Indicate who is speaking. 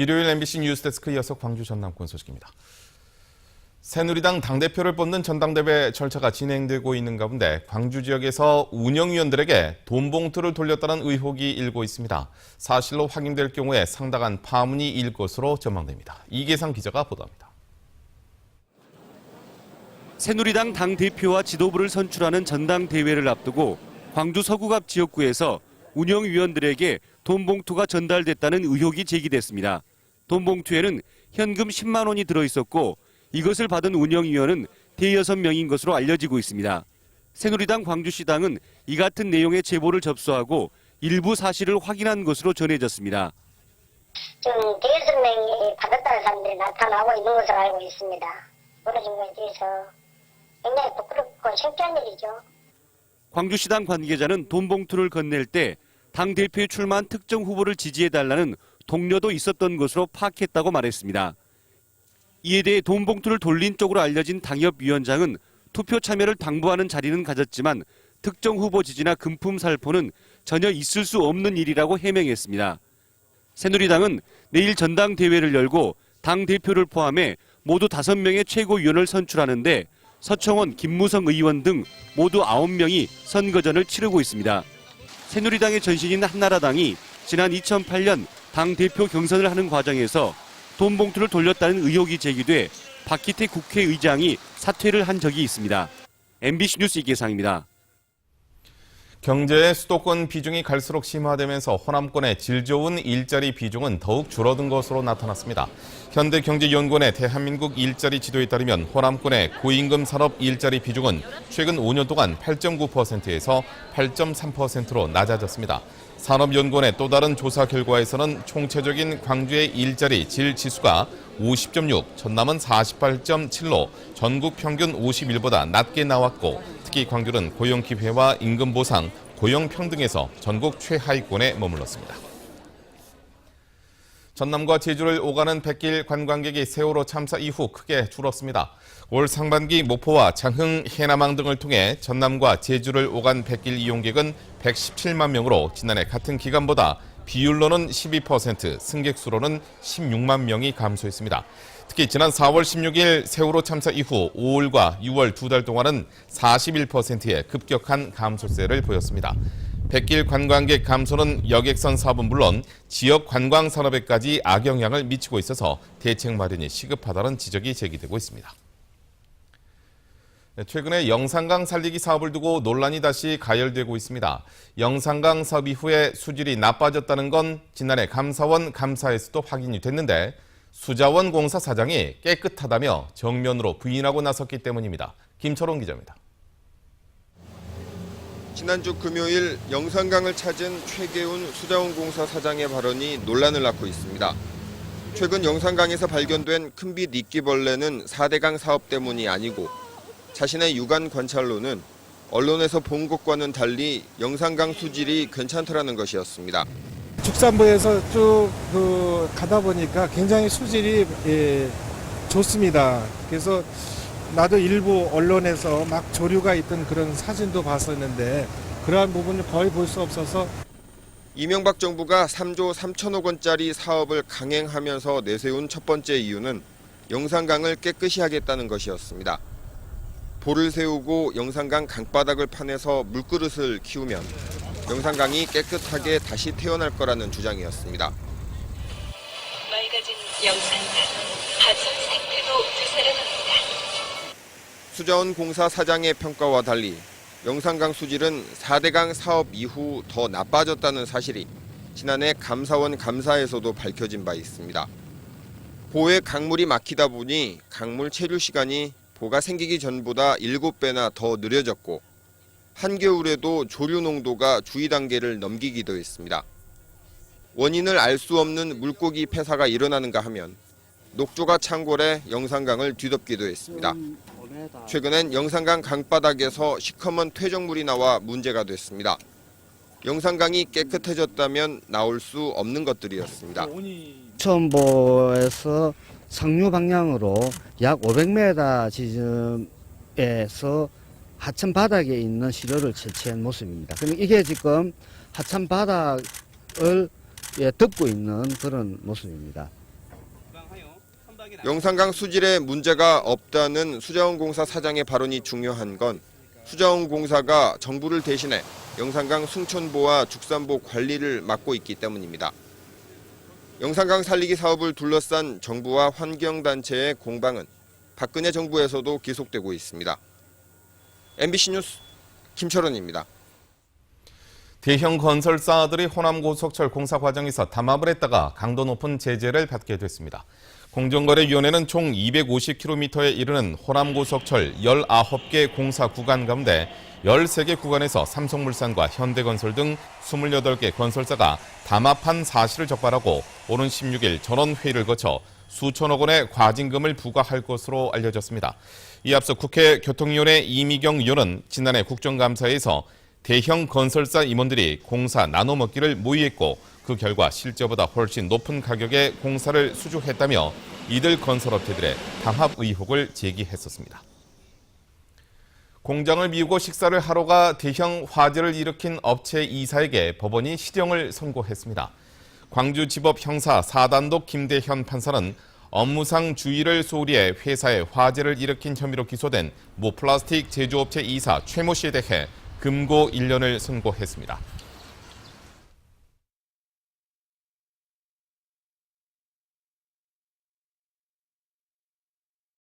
Speaker 1: 일요일 MBC 뉴스데스크 이어서 광주 전남권 소식입니다. 새누리당 당대표를 뽑는 전당대회 절차가 진행되고 있는 가운데 광주 지역에서 운영위원들에게 돈 봉투를 돌렸다는 의혹이 일고 있습니다. 사실로 확인될 경우에 상당한 파문이 일 것으로 전망됩니다. 이계상 기자가 보도합니다.
Speaker 2: 새누리당 당대표와 지도부를 선출하는 전당대회를 앞두고 광주 서구갑 지역구에서 운영위원들에게 돈 봉투가 전달됐다는 의혹이 제기됐습니다. 돈 봉투에는 현금 10만 원이 들어있었고 이것을 받은 운영위원은 대여섯 명인 것으로 알려지고 있습니다. 새누리당 광주시당은 이 같은 내용의 제보를 접수하고 일부 사실을 확인한 것으로 전해졌습니다.
Speaker 3: 지금 대여섯 명이 받았다는 사람들이 나타나고 있는 것으로 알고 있습니다. 벌어진 것에 대해서 굉장히 부끄럽고 창피한 일이죠.
Speaker 2: 광주시당 관계자는 돈 봉투를 건넬 때 당대표에 출마한 특정 후보를 지지해달라는 동료도 있었던 것으로 파악했다고 말했습니다. 이에 대해 돈 봉투를 돌린 쪽으로 알려진 당협위원장은 투표 참여를 당부하는 자리는 가졌지만 특정 후보 지지나 금품 살포는 전혀 있을 수 없는 일이라고 해명했습니다. 새누리당은 내일 전당대회를 열고 당대표를 포함해 모두 5명의 최고위원을 선출하는데 서청원, 김무성 의원 등 모두 9명이 선거전을 치르고 있습니다. 새누리당의 전신인 한나라당이 지난 2008년 당대표 경선을 하는 과정에서 돈 봉투를 돌렸다는 의혹이 제기돼 박기태 국회의장이 사퇴를 한 적이 있습니다. MBC 뉴스 이계상입니다.
Speaker 1: 경제의 수도권 비중이 갈수록 심화되면서 호남권의 질 좋은 일자리 비중은 더욱 줄어든 것으로 나타났습니다. 현대경제연구원의 대한민국 일자리 지도에 따르면 호남권의 고임금 산업 일자리 비중은 최근 5년 동안 8.9%에서 8.3%로 낮아졌습니다. 산업연구원의 또 다른 조사 결과에서는 총체적인 광주의 일자리 질 지수가 50.6, 전남은 48.7로 전국 평균 51보다 낮게 나왔고 특히 광주는 고용기회와 임금 보상, 고용 평등에서 전국 최하위권에 머물렀습니다. 전남과 제주를 오가는 백길 관광객이 세월호 참사 이후 크게 줄었습니다. 올 상반기 목포와 장흥, 해남항 등을 통해 전남과 제주를 오간 백길 이용객은 117만 명으로 지난해 같은 기간보다 비율로는 12%, 승객 수로는 16만 명이 감소했습니다. 특히 지난 4월 16일 세월호 참사 이후 5월과 6월 2달 동안은 41%의 급격한 감소세를 보였습니다. 백길 관광객 감소는 여객선 사업은 물론 지역 관광 산업에까지 악영향을 미치고 있어서 대책 마련이 시급하다는 지적이 제기되고 있습니다. 최근에 영산강 살리기 사업을 두고 논란이 다시 가열되고 있습니다. 영산강 사업 이후에 수질이 나빠졌다는 건 지난해 감사원 감사에서도 확인이 됐는데 수자원공사 사장이 깨끗하다며 정면으로 부인하고 나섰기 때문입니다. 김철원 기자입니다.
Speaker 4: 지난주 금요일 영산강을 찾은 최계훈 수자원공사 사장의 발언이 논란을 낳고 있습니다. 최근 영산강에서 발견된 큰빛 이끼벌레는 4대강 사업 때문이 아니고 자신의 육안 관찰로는 언론에서 본 것과는 달리 영산강 수질이 괜찮더라는 것이었습니다.
Speaker 5: 축산부에서 쭉 가다 보니까 굉장히 수질이 좋습니다. 그래서 나도 일부 언론에서 막 조류가 있던 그런 사진도 봤었는데 그러한 부분을 거의 볼 수 없어서
Speaker 4: 이명박 정부가 3조 3천억 원짜리 사업을 강행하면서 내세운 첫 번째 이유는 영산강을 깨끗이 하겠다는 것이었습니다. 볼을 세우고 영산강 강바닥을 파내서 물그릇을 키우면 영산강이 깨끗하게 다시 태어날 거라는 주장이었습니다.
Speaker 6: 맑아진 영산강, 하천 생태도 되살아납니다.
Speaker 4: 수자원공사 사장의 평가와 달리 영산강 수질은 4대강 사업 이후 더 나빠졌다는 사실이 지난해 감사원 감사에서도 밝혀진 바 있습니다. 보에 강물이 막히다 보니 강물 체류 시간이 보가 생기기 전보다 7배나 더 느려졌고 한겨울에도 조류 농도가 주의 단계를 넘기기도 했습니다. 원인을 알 수 없는 물고기 폐사가 일어나는가 하면 녹조가 창궐해 영산강을 뒤덮기도 했습니다. 최근엔 영산강 강바닥에서 시커먼 퇴적물이 나와 문제가 됐습니다. 영산강이 깨끗해졌다면 나올 수 없는 것들이었습니다.
Speaker 7: 천보에서 상류 방향으로 약 500m 지점에서 하천 바닥에 있는 시료를 채취한 모습입니다. 그럼 이게 지금 하천 바닥을 덮고 있는 그런 모습입니다.
Speaker 4: 영산강 수질에 문제가 없다는 수자원공사 사장의 발언이 중요한 건 수자원공사가 정부를 대신해 영산강 숭천보와 죽산보 관리를 맡고 있기 때문입니다. 영산강 살리기 사업을 둘러싼 정부와 환경단체의 공방은 박근혜 정부에서도 계속되고 있습니다. MBC 뉴스 김철원입니다.
Speaker 1: 대형 건설사들이 호남고속철 공사 과정에서 담합을 했다가 강도 높은 제재를 받게 됐습니다. 공정거래위원회는 총 250km에 이르는 호남고속철 19개 공사 구간 가운데 13개 구간에서 삼성물산과 현대건설 등 28개 건설사가 담합한 사실을 적발하고 오는 16일 전원회의를 거쳐 수천억 원의 과징금을 부과할 것으로 알려졌습니다. 이 앞서 국회 교통위원회 이미경 의원은 지난해 국정감사에서 대형 건설사 임원들이 공사 나눠먹기를 모의했고 그 결과 실제보다 훨씬 높은 가격에 공사를 수주했다며 이들 건설업체들의 담합 의혹을 제기했었습니다. 공장을 비우고 식사를 하러 가 대형 화재를 일으킨 업체 이사에게 법원이 실형을 선고했습니다. 광주지법 형사 4단독 김대현 판사는 업무상 주의를 소홀히해 회사에 화재를 일으킨 혐의로 기소된 모 플라스틱 제조업체 이사 최모 씨에 대해 금고 1년을 선고했습니다.